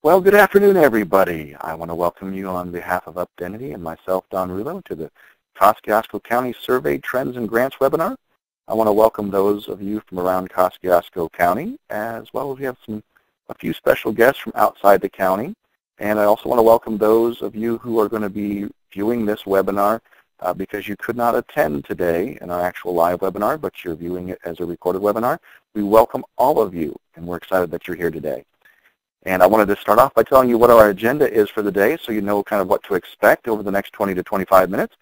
Well, good afternoon, everybody. I want to welcome you on behalf of Updentity and myself, Don Rulo, to the Kosciuszko County Survey Trends and Grants webinar. I want to welcome those of you from around Kosciuszko County, as well as we have a few special guests from outside the county. And I also want to welcome those of you who are going to be viewing this webinar because you could not attend today in our actual live webinar, but you're viewing it as a recorded webinar. We welcome all of you, and we're excited that you're here today. And I wanted to start off by telling you what our agenda is for the day so you know kind of what to expect over the next 20 to 25 minutes.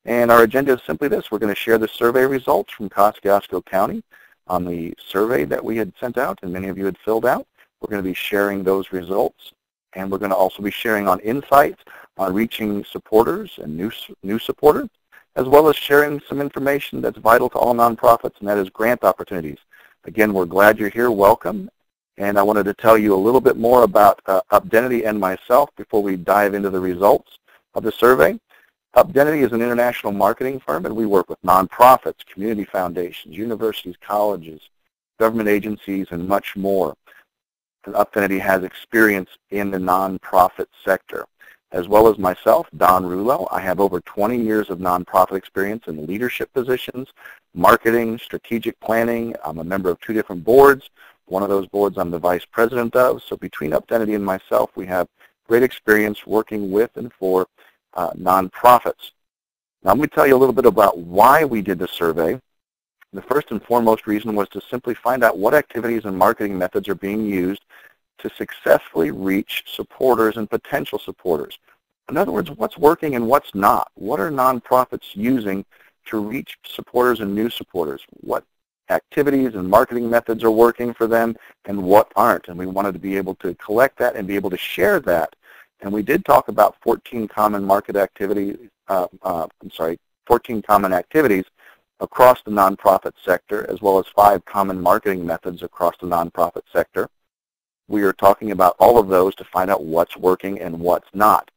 And our agenda is simply this. We're going to share the survey results from Kosciuszko County on the survey that we had sent out and many of you had filled out. We're going to be sharing those results, and we're going to also be sharing on insights on reaching supporters and new supporters, as well as sharing some information that's vital to all nonprofits, and that is grant opportunities. Again, we're glad you're here. Welcome. And I wanted to tell you a little bit more about Updentity and myself before we dive into the results of the survey. Updentity is an international marketing firm, and we work with nonprofits, community foundations, universities, colleges, government agencies, and much more. And Updentity has experience in the nonprofit sector. As well as myself, Don Rulo, I have over 20 years of nonprofit experience in leadership positions, marketing, strategic planning. I'm a member of 2 different boards. One of those boards I'm the vice president of. So between Updentity and myself, we have great experience working with and for nonprofits. Now let me tell you a little bit about why we did the survey. The first and foremost reason was to simply find out what activities and marketing methods are being used to successfully reach supporters and potential supporters. In other words, what's working and what's not? What are nonprofits using to reach supporters and new supporters? What activities and marketing methods are working for them and what aren't? And we wanted to be able to collect that and be able to share that. And we did talk about 14 common market activities, 14 common activities across the nonprofit sector, as well as 5 common marketing methods across the nonprofit sector. We are talking about all of those to find out what's working and what's not.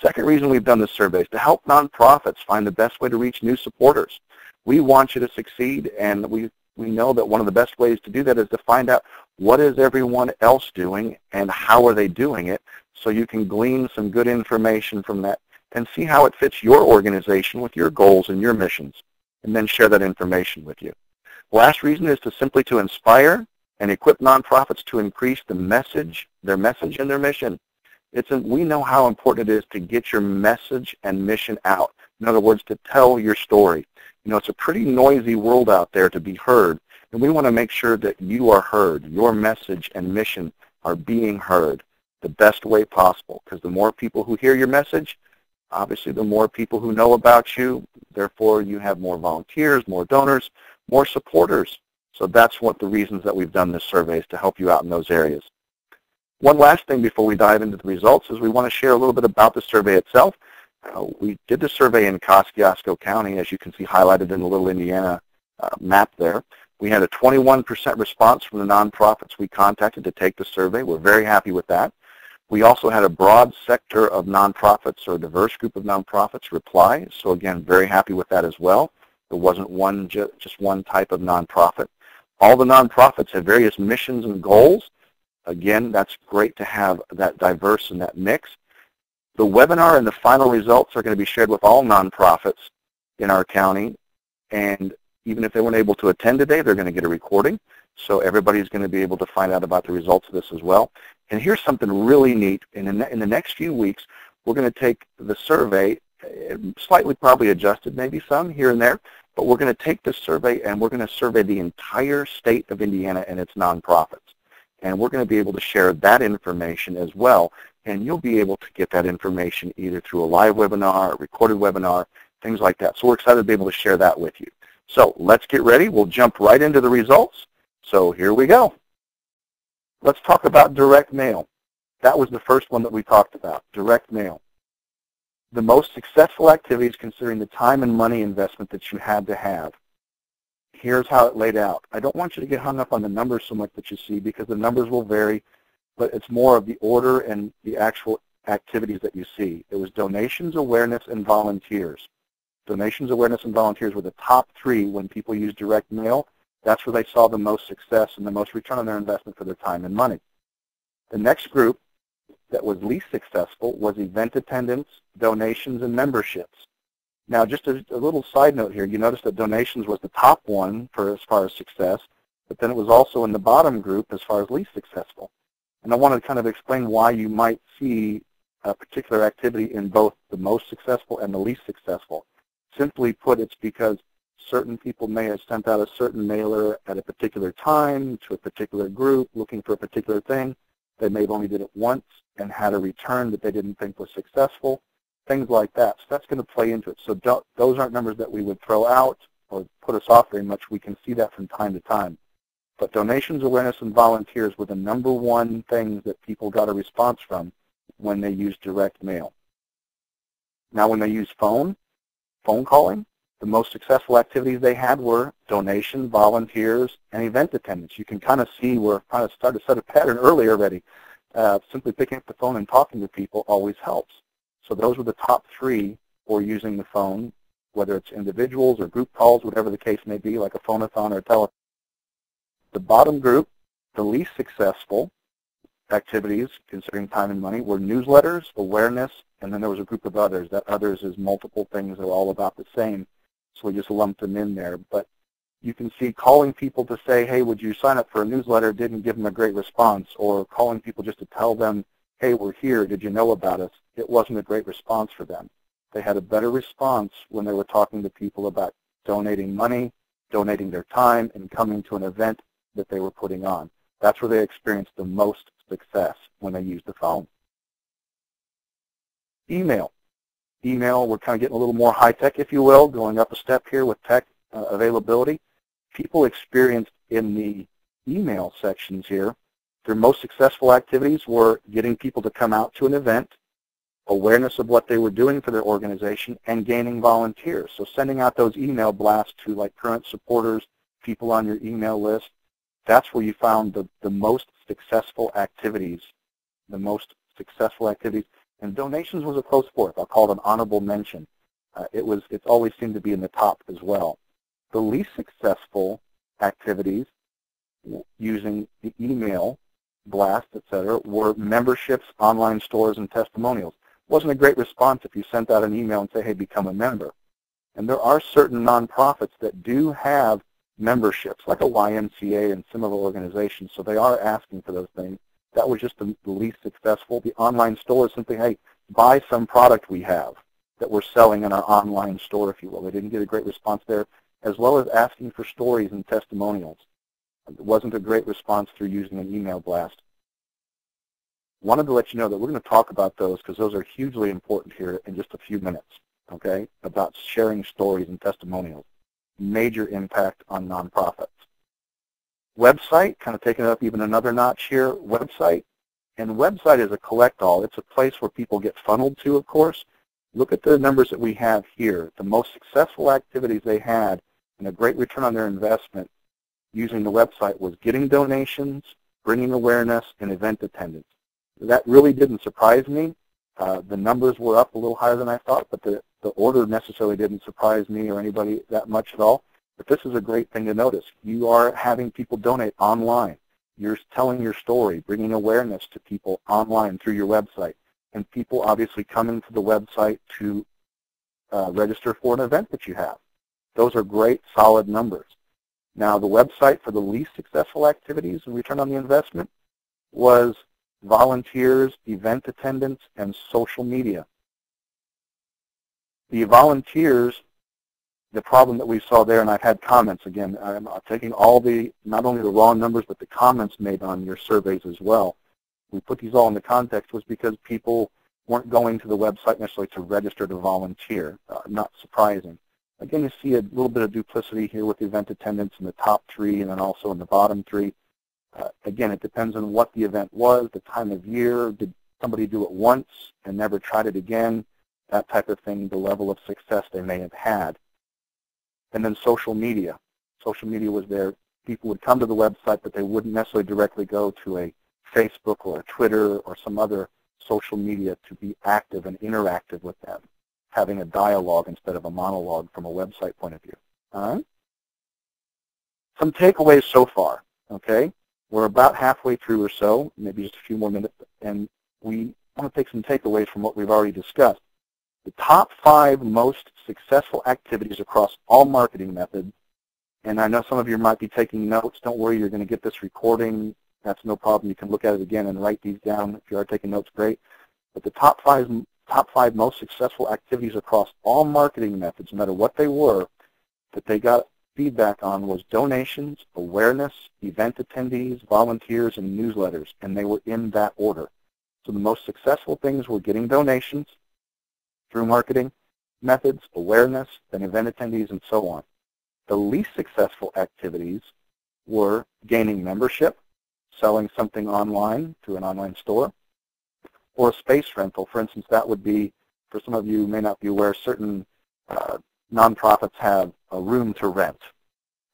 Second reason we've done this survey is to help nonprofits find the best way to reach new supporters. We want you to succeed, and we know that one of the best ways to do that is to find out what is everyone else doing and how are they doing it, so you can glean some good information from that and see how it fits your organization with your goals and your missions, and then share that information with you. The last reason is to simply to inspire and equip nonprofits to increase their message and their mission. We know how important it is to get your message and mission out. In other words, to tell your story. You know, it's a pretty noisy world out there to be heard, and we want to make sure that you are heard. Your message and mission are being heard the best way possible, because the more people who hear your message, obviously the more people who know about you, therefore you have more volunteers, more donors, more supporters. So that's what the reasons that we've done this survey is, to help you out in those areas. One last thing before we dive into the results is we want to share a little bit about the survey itself. We did the survey in Kosciuszko County, as you can see highlighted in the little Indiana map there. We had a 21% response from the nonprofits we contacted to take the survey. We're very happy with that. We also had a broad sector of nonprofits, or a diverse group of nonprofits, reply. So again, very happy with that as well. There wasn't just one type of nonprofit. All the nonprofits had various missions and goals. Again, that's great to have that diverse and that mix. The webinar and the final results are going to be shared with all nonprofits in our county, and even if they weren't able to attend today, they're going to get a recording. So everybody's going to be able to find out about the results of this as well. And here's something really neat. In the next few weeks, we're going to take the survey, slightly probably adjusted, maybe some here and there, but we're going to take this survey and we're going to survey the entire state of Indiana and its nonprofits. And we're going to be able to share that information as well. And you'll be able to get that information either through a live webinar, a recorded webinar, things like that. So we're excited to be able to share that with you. So let's get ready. We'll jump right into the results. So here we go. Let's talk about direct mail. That was the first one that we talked about, direct mail. The most successful activities considering the time and money investment that you had to have. Here's how it laid out. I don't want you to get hung up on the numbers so much that you see, because the numbers will vary, but it's more of the order and the actual activities that you see. It was donations, awareness, and volunteers. Donations, awareness, and volunteers were the top 3 when people used direct mail. That's where they saw the most success and the most return on their investment for their time and money. The next group that was least successful was event attendance, donations, and memberships. Now, just a little side note here, you notice that donations was the top one for as far as success, but then it was also in the bottom group as far as least successful. And I want to kind of explain why you might see a particular activity in both the most successful and the least successful. Simply put, it's because certain people may have sent out a certain mailer at a particular time to a particular group looking for a particular thing. They may have only did it once and had a return that they didn't think was successful, things like that. So that's going to play into it. So those aren't numbers that we would throw out or put us off very much. We can see that from time to time. But donations, awareness, and volunteers were the number one things that people got a response from when they used direct mail. Now, when they used phone calling, the most successful activities they had were donation, volunteers, and event attendance. You can kind of see we're kind of started to set a pattern early already. Simply picking up the phone and talking to people always helps. So those were the top three for using the phone, whether it's individuals or group calls, whatever the case may be, like a phone-a-thon or a telephone. The bottom group, the least successful activities, considering time and money, were newsletters, awareness, and then there was a group of others. That others is multiple things that are all about the same, so we just lumped them in there. But you can see calling people to say, hey, would you sign up for a newsletter, didn't give them a great response, or calling people just to tell them, hey, we're here, did you know about us? It wasn't a great response for them. They had a better response when they were talking to people about donating money, donating their time, and coming to an event that they were putting on. That's where they experienced the most success when they used the phone. Email. Email, we're kind of getting a little more high-tech, if you will, going up a step here with tech availability. People experienced in the email sections here, their most successful activities were getting people to come out to an event, awareness of what they were doing for their organization, and gaining volunteers. So sending out those email blasts to like current supporters, people on your email list, that's where you found the most successful activities, And donations was a close fourth. I'll call it an honorable mention. It's always seemed to be in the top as well. The least successful activities using the email blast, etc., were memberships, online stores, and testimonials. It wasn't a great response if you sent out an email and say, hey, become a member. And there are certain nonprofits that do have memberships, like a YMCA and similar organizations, so they are asking for those things. That was just the least successful. The online store is simply, hey, buy some product we have that we're selling in our online store, if you will. They didn't get a great response there, as well as asking for stories and testimonials. It wasn't a great response through using an email blast. Wanted to let you know that we're going to talk about those because those are hugely important here in just a few minutes, okay, about sharing stories and testimonials. Major impact on nonprofits. Website, kind of taking it up even another notch here, website. And website is a collect-all. It's a place where people get funneled to, of course. Look at the numbers that we have here. The most successful activities they had and a great return on their investment using the website was getting donations, bringing awareness, and event attendance. That really didn't surprise me. The numbers were up a little higher than I thought, but the order necessarily didn't surprise me or anybody that much at all. But this is a great thing to notice. You are having people donate online. You're telling your story, bringing awareness to people online through your website, and people obviously coming to the website to register for an event that you have. Those are great, solid numbers. Now, the website for the least successful activities and return on the investment was volunteers, event attendance, and social media. The volunteers, the problem that we saw there, and I've had comments, again, I'm taking all the, not only the raw numbers, but the comments made on your surveys as well. We put these all into context was because people weren't going to the website necessarily to register to volunteer. Not surprising. Again, you see a little bit of duplicity here with the event attendance in the top three and then also in the bottom three. Again, it depends on what the event was, the time of year, did somebody do it once and never tried it again, that type of thing, the level of success they may have had. And then social media. Social media was there. People would come to the website, but they wouldn't necessarily directly go to a Facebook or a Twitter or some other social media to be active and interactive with them, having a dialogue instead of a monologue from a website point of view. All right? Some takeaways so far, okay? We're about halfway through or so, maybe just a few more minutes, and we want to take some takeaways from what we've already discussed. The top 5 most successful activities across all marketing methods, and I know some of you might be taking notes. Don't worry, you're going to get this recording. That's no problem. You can look at it again and write these down. If you are taking notes, great. But the top five most successful activities across all marketing methods, no matter what they were, that they got feedback on was donations, awareness, event attendees, volunteers, and newsletters, and they were in that order. So the most successful things were getting donations through marketing methods, awareness, then event attendees, and so on. The least successful activities were gaining membership, selling something online through an online store, or a space rental. For instance, that would be, for some of you who may not be aware, certain nonprofits have a room to rent,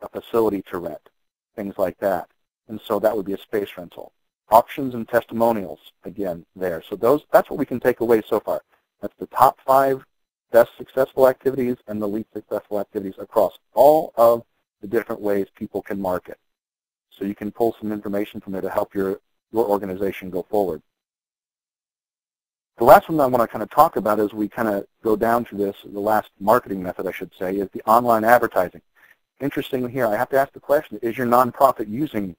a facility to rent, things like that. And so that would be a space rental. Auctions and testimonials, again, there. So that's what we can take away so far. That's the top 5 best successful activities and the least successful activities across all of the different ways people can market. So you can pull some information from there to help your organization go forward. The last one I want to kind of talk about as we kind of go down to this, the last marketing method I should say, is the online advertising. Interestingly here, I have to ask the question, is your nonprofit using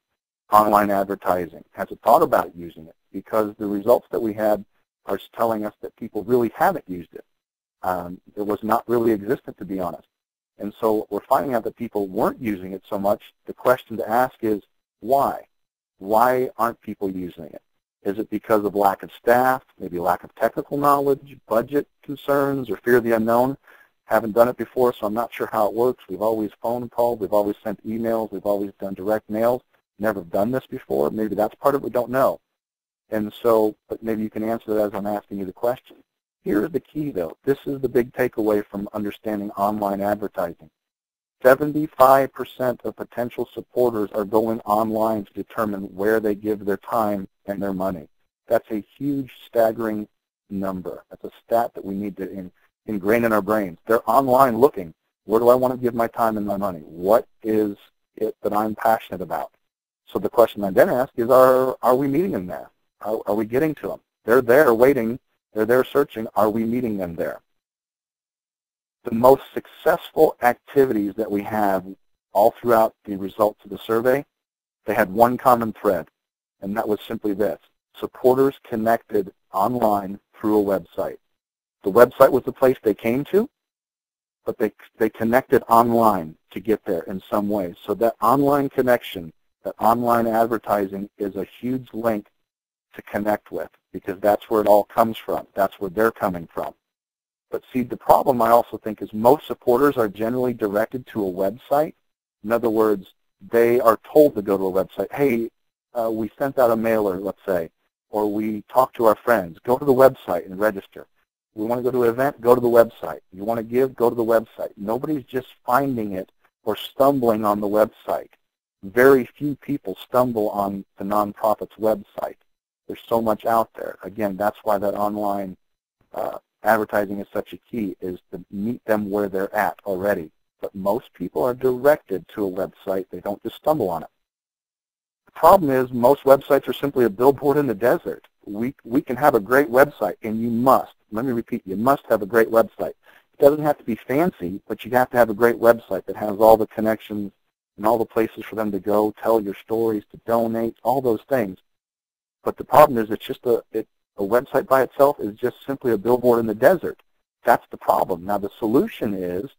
online advertising? Has it thought about using it? Because the results that we had are telling us that people really haven't used it. It was not really existent, to be honest. And so we're finding out that people weren't using it so much. The question to ask is, why? Why aren't people using it? Is it because of lack of staff, maybe lack of technical knowledge, budget concerns, or fear of the unknown? Haven't done it before, so I'm not sure how it works. We've always phone called, we've always sent emails, we've always done direct mails. Never done this before. Maybe that's part of it, we don't know. And so, but maybe you can answer that as I'm asking you the question. Here's the key, though. This is the big takeaway from understanding online advertising. 75% of potential supporters are going online to determine where they give their time and their money. That's a huge, staggering number. That's a stat that we need to ingrain in our brains. They're online looking. Where do I want to give my time and my money? What is it that I'm passionate about? So the question I then ask is, are we meeting them there? Are we getting to them? They're there waiting. They're there searching. Are we meeting them there? The most successful activities that we have all throughout the results of the survey, they had one common thread, and that was simply this. Supporters connected online through a website. The website was the place they came to, but they connected online to get there in some way. So that online connection, that online advertising is a huge link to connect with, because that's where it all comes from. That's where they're coming from. But see, the problem I also think is most supporters are generally directed to a website. In other words, they are told to go to a website. Hey, we sent out a mailer, let's say, or we talked to our friends. Go to the website and register. We want to go to an event, go to the website. You want to give, go to the website. Nobody's just finding it or stumbling on the website. Very few people stumble on the nonprofit's website. There's so much out there. Again, that's why that online advertising is such a key, is to meet them where they're at already. But most people are directed to a website. They don't just stumble on it. The problem is most websites are simply a billboard in the desert. We can have a great website, and you must, let me repeat, you must have a great website. It doesn't have to be fancy, but you have to have a great website that has all the connections and all the places for them to go, tell your stories, to donate, all those things. But the problem is it's just a website by itself is just simply a billboard in the desert. That's the problem. Now the solution is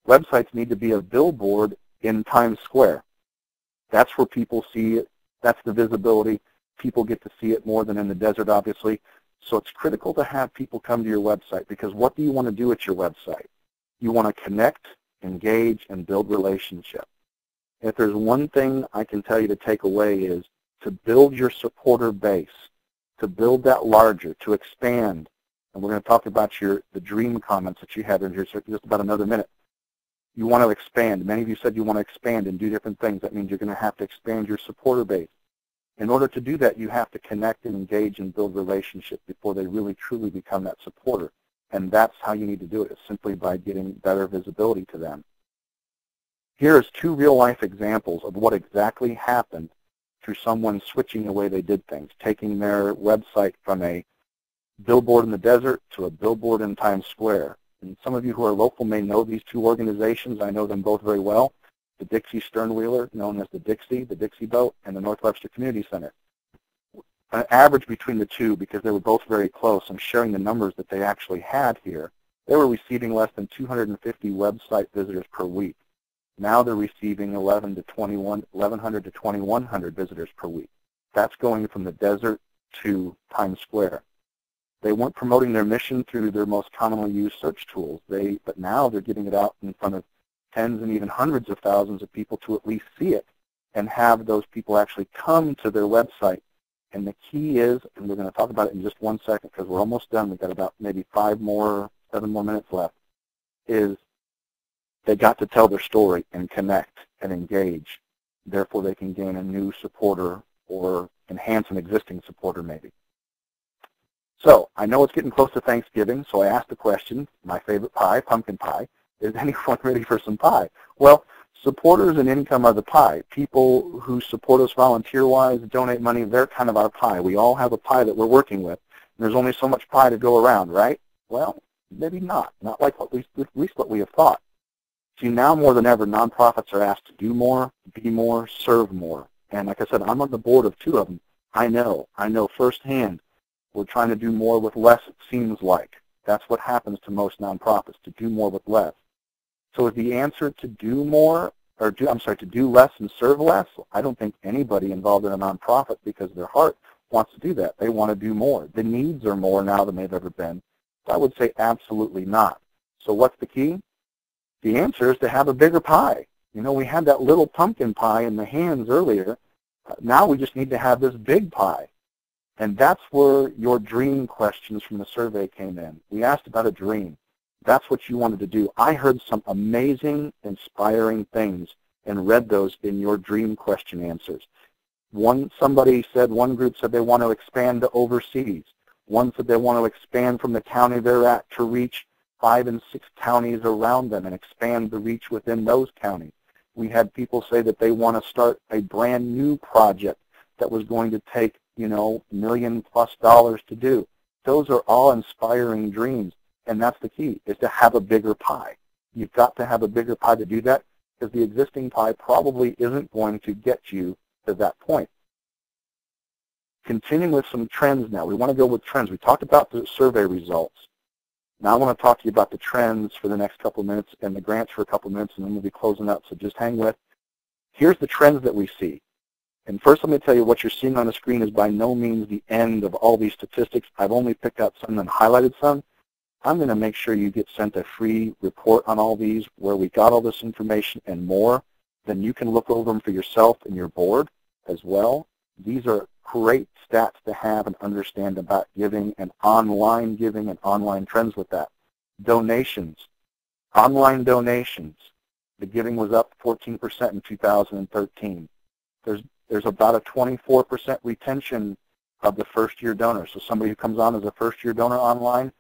websites need to be a billboard in Times Square. That's where people see it. That's the visibility. People get to see it more than in the desert, obviously. So it's critical to have people come to your website, because what do you want to do at your website? You want to connect, engage, and build relationship. If there's one thing I can tell you to take away is to build your supporter base, to build that larger, to expand. And we're going to talk about the dream comments that you had in here in just about another minute. You want to expand. Many of you said you want to expand and do different things. That means you're going to have to expand your supporter base. In order to do that, you have to connect and engage and build relationships before they really truly become that supporter. And that's how you need to do it, is simply by getting better visibility to them. Here is 2 real-life examples of what exactly happened through someone switching the way they did things, taking their website from a billboard in the desert to a billboard in Times Square. And some of you who are local may know these two organizations. I know them both very well. The Dixie Sternwheeler, known as the Dixie Boat, and the North Webster Community Center. An average between the two, because they were both very close, I'm sharing the numbers that they actually had here. They were receiving less than 250 website visitors per week. Now they're receiving 1,100 to 2,100 visitors per week. That's going from the desert to Times Square. They weren't promoting their mission through their most commonly used search tools, but now they're getting it out in front of tens and even hundreds of thousands of people to at least see it and have those people actually come to their website. And the key is, and we're going to talk about it in just 1 second because we're almost done. We've got about maybe 7 more minutes left, is they got to tell their story and connect and engage. Therefore, they can gain a new supporter or enhance an existing supporter maybe. So I know it's getting close to Thanksgiving, so I asked the question, my favorite pie, pumpkin pie, is anyone ready for some pie? Well, supporters and income are the pie. People who support us volunteer-wise, donate money, they're kind of our pie. We all have a pie that we're working with. And there's only so much pie to go around, right? Well, maybe not. Not like at least what we have thought. See, now more than ever, nonprofits are asked to do more, be more, serve more. And like I said, I'm on the board of 2 of them. I know firsthand. We're trying to do more with less, it seems like. That's what happens to most nonprofits, to do more with less. So is the answer to do more, or to do less and serve less? I don't think anybody involved in a nonprofit, because their heart wants to do that. They want to do more. The needs are more now than they've ever been. So I would say absolutely not. So what's the key? The answer is to have a bigger pie. You know, we had that little pumpkin pie in the hands earlier. Now we just need to have this big pie. And that's where your dream questions from the survey came in. We asked about a dream. That's what you wanted to do. I heard some amazing, inspiring things and read those in your dream question answers. One group said they want to expand to overseas. One said they want to expand from the county they're at to reach 5 and 6 counties around them and expand the reach within those counties. We had people say that they want to start a brand new project that was going to take, $1 million+ to do. Those are all inspiring dreams, and that's the key, is to have a bigger pie. You've got to have a bigger pie to do that, because the existing pie probably isn't going to get you to that point. Continuing with some trends now. We want to go with trends. We talked about the survey results. Now I want to talk to you about the trends for the next couple of minutes and the grants for a couple of minutes, and then we'll be closing up, so just hang with. Here's the trends that we see. And first, let me tell you, what you're seeing on the screen is by no means the end of all these statistics. I've only picked out some and highlighted some. I'm going to make sure you get sent a free report on all these where we got all this information and more. Then you can look over them for yourself and your board as well. These are great stats to have and understand about giving and online trends with that. Donations, online donations. The giving was up 14% in 2013. There's about a 24% retention of the first-year donors. So somebody who comes on as a first-year donor online,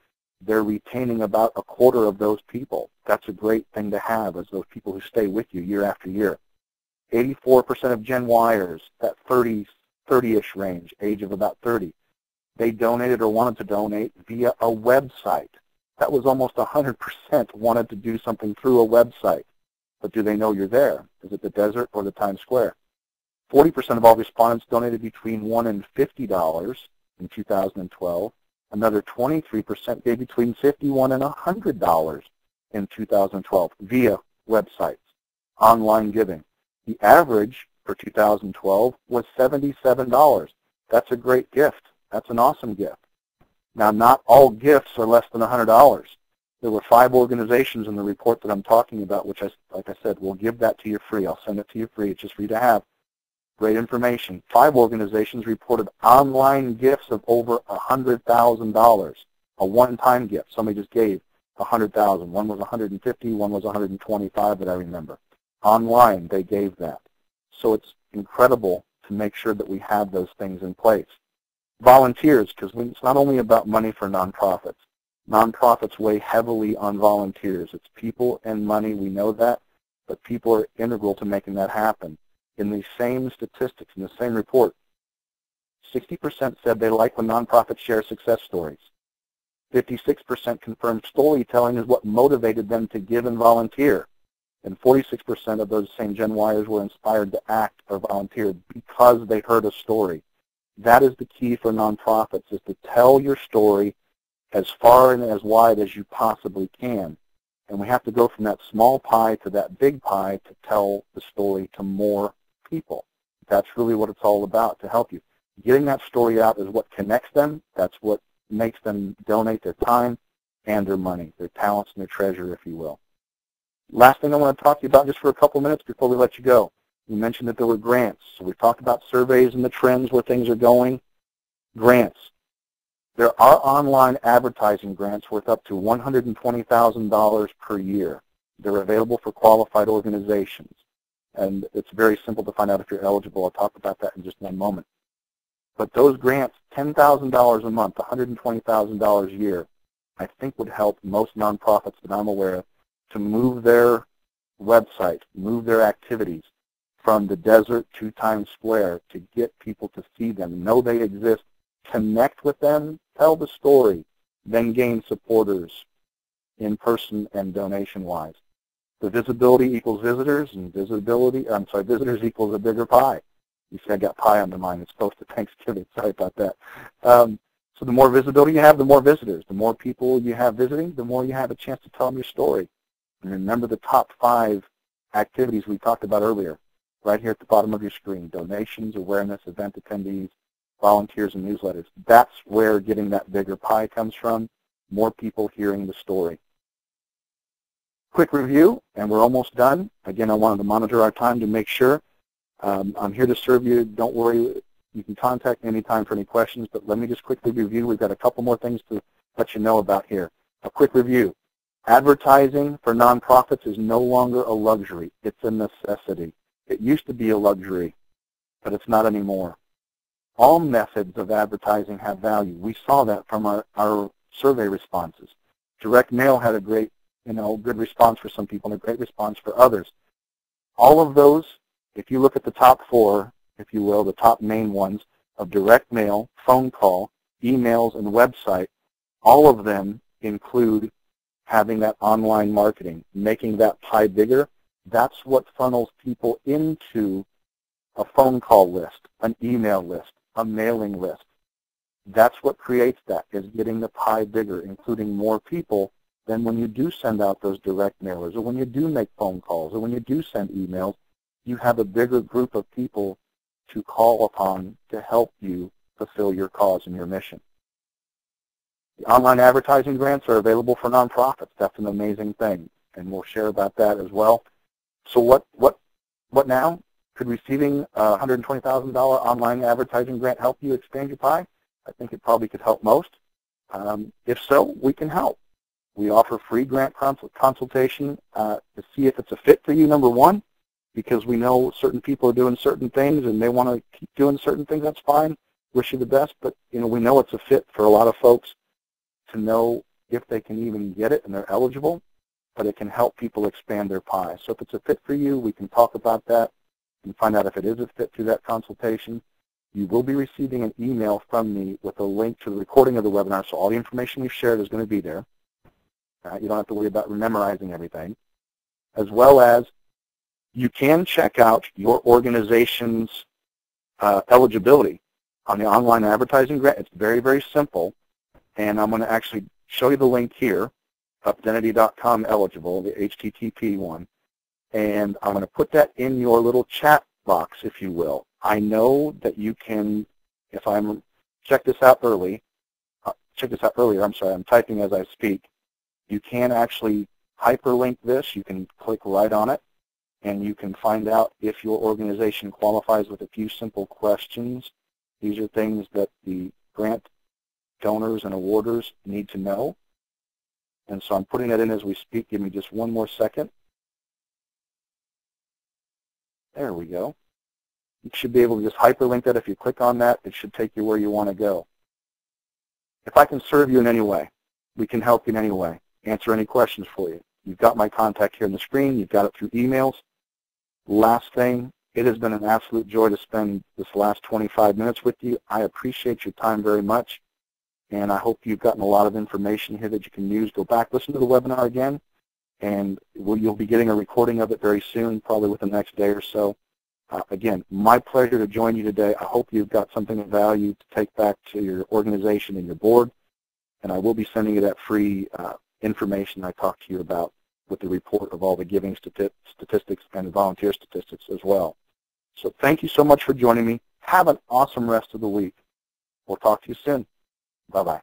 they're retaining about a quarter of those people. That's a great thing to have, as those people who stay with you year after year. 84% of Gen Yers, that 30-ish range, age of about 30, they donated or wanted to donate via a website. That was almost 100% wanted to do something through a website. But do they know you're there? Is it the desert or the Times Square? 40% of all respondents donated between $1 and $50 in 2012. Another 23% gave between $51 and $100 in 2012 via websites, online giving. The average for 2012 was $77. That's a great gift. That's an awesome gift. Now, not all gifts are less than $100. There were 5 organizations in the report that I'm talking about, which, like I said, we'll give that to you free. I'll send it to you free. It's just for you to have. Great information. 5 organizations reported online gifts of over $100,000, a one-time gift. Somebody just gave $100,000. One was $150, one was $125 that I remember. Online, they gave that. So it's incredible to make sure that we have those things in place. Volunteers, because it's not only about money for nonprofits. Nonprofits weigh heavily on volunteers. It's people and money, we know that, but people are integral to making that happen. in the same statistics, in the same report, 60% said they like when nonprofits share success stories. 56% confirmed storytelling is what motivated them to give and volunteer. And 46% of those same Gen Yers were inspired to act or volunteer because they heard a story. That is the key for nonprofits, is to tell your story as far and as wide as you possibly can. And we have to go from that small pie to that big pie to tell the story to more people. That's really what it's all about, to help you. Getting that story out is what connects them. That's what makes them donate their time and their money, their talents and their treasure, if you will. Last thing I want to talk to you about just for a couple minutes before we let you go. We mentioned that there were grants. So we've talked about surveys and the trends where things are going. Grants. There are online advertising grants worth up to $120,000 per year. They're available for qualified organizations. And it's very simple to find out if you're eligible. I'll talk about that in just one moment. But those grants, $10,000 a month, $120,000 a year, I think would help most nonprofits that I'm aware of to move their website, move their activities from the desert to Times Square, to get people to see them, know they exist, connect with them, tell the story, then gain supporters in person and donation-wise. The visibility equals visitors, and visitors equals a bigger pie. You see, I got pie on the mind. It's close to Thanksgiving. Sorry about that. So the more visibility you have, the more visitors. The more people you have visiting, the more you have a chance to tell them your story. And remember the top 5 activities we talked about earlier, right here at the bottom of your screen: donations, awareness, event attendees, volunteers, and newsletters. That's where getting that bigger pie comes from, more people hearing the story. Quick review, and we're almost done. Again, I wanted to monitor our time to make sure. I'm here to serve you. Don't worry. You can contact me anytime for any questions, but let me just quickly review. We've got a couple more things to let you know about here. A quick review. Advertising for nonprofits is no longer a luxury. It's a necessity. It used to be a luxury, but it's not anymore. All methods of advertising have value. We saw that from our survey responses. Direct mail had a great, good response for some people and a great response for others. All of those, if you look at the top 4, if you will, the top main ones of direct mail, phone call, emails, and website, all of them include having that online marketing, making that pie bigger. That's what funnels people into a phone call list, an email list, a mailing list. That's what creates that, is getting the pie bigger, including more people than when you do send out those direct mailers, or when you do make phone calls, or when you do send emails. You have a bigger group of people to call upon to help you fulfill your cause and your mission. The online advertising grants are available for nonprofits. That's an amazing thing, and we'll share about that as well. So what now? Could receiving a $120,000 online advertising grant help you expand your pie? I think it probably could help most. If so, we can help. We offer free grant consultation to see if it's a fit for you, number one, because we know certain people are doing certain things and they want to keep doing certain things. That's fine. Wish you the best, but we know it's a fit for a lot of folks to know if they can even get it and they're eligible, but it can help people expand their pie. So if it's a fit for you, we can talk about that and find out if it is a fit through that consultation. You will be receiving an email from me with a link to the recording of the webinar, so all the information we've shared is going to be there. You don't have to worry about memorizing everything, as well as you can check out your organization's eligibility on the online advertising grant. It's very, very simple, and I'm going to actually show you the link here, updenity.com eligible, the HTTP one, and I'm going to put that in your little chat box, if you will. I know that you can, if I'm, check this out earlier, I'm typing as I speak. You can actually hyperlink this. You can click right on it, and you can find out if your organization qualifies with a few simple questions. These are things that the grant donors and awarders need to know. And so I'm putting that in as we speak. Give me just one more second. There we go. You should be able to just hyperlink that. If you click on that, it should take you where you want to go. If I can serve you in any way, we can help you in any way, answer any questions for you. You've got my contact here on the screen. You've got it through emails. Last thing, It has been an absolute joy to spend this last 25 minutes with you. I appreciate your time very much, and I hope you've gotten a lot of information here that you can use. Go back, listen to the webinar again, and you'll be getting a recording of it very soon, probably within the next day or so. Again, my pleasure to join you today. I hope you've got something of value to take back to your organization and your board, and I will be sending you that free information I talked to you about with the report of all the giving statistics and volunteer statistics as well. So thank you so much for joining me. Have an awesome rest of the week. We'll talk to you soon. Bye-bye.